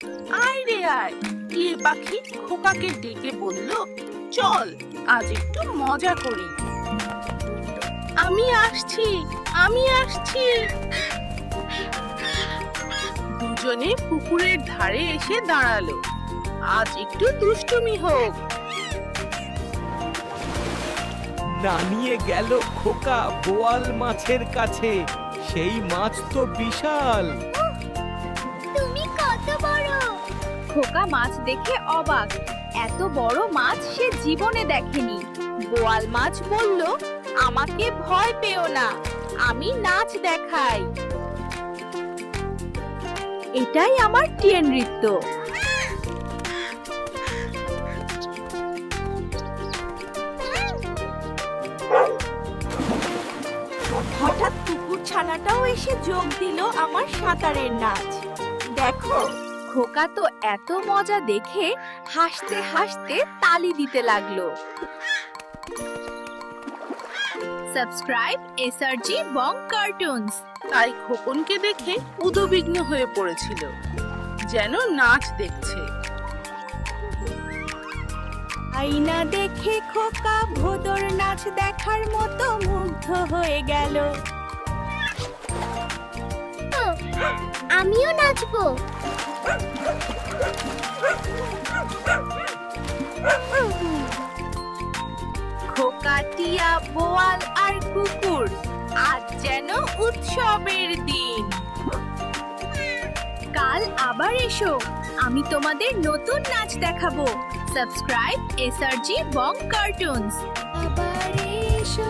আয় রে আয়। টিয়ে পাখি খোকাকে ডেকে বলল, চল আজ একটু মজা করি। আমি আসছি, আমি আসছি। দুজনে পুকুরের ধারে এসে দাঁড়ালো। আজ একটু দুষ্টুমি হোক। না নিয়ে গেল খোকা বোয়াল মাছের কাছে। সেই মাছ তো বিশাল। তুমি কত বড়! খোকা মাছ দেখে অবাক। এত বড় মাছ সে জীবনে দেখেনি। বোয়াল মাছ বলল, আমাকে ভয় পেও না, আমি নাচ দেখাই। এটাই আমার টিয়ে নৃত্য। হঠাৎ কুকুর ছানাটাও এসে যোগ দিল আমার সাঁতারের নাচ। দেখো, খোকা তো এত মজা দেখে হাসতে হাসতে তালি দিতে লাগলো। সাবস্ক্রাইব এসআরজি বং কার্টুনস। তাই খোকনকে দেখে উদ্বিগ্ন হয়ে পড়েছিল, যেন নাচ দেখছে। আয়না দেখে খোকা ভোদর নাচ দেখার মতো মুগ্ধ হয়ে গেল। আমিও নাচবো। খোকা, টিয়া, বোয়াল আর কুকুর, আজ যেন উৎসবের দিন। কাল আবার এসো, আমি তোমাদের নতুন নাচ দেখাবো। সাবস্ক্রাইব এসআরজি বং কার্টুনস। আবার এসো।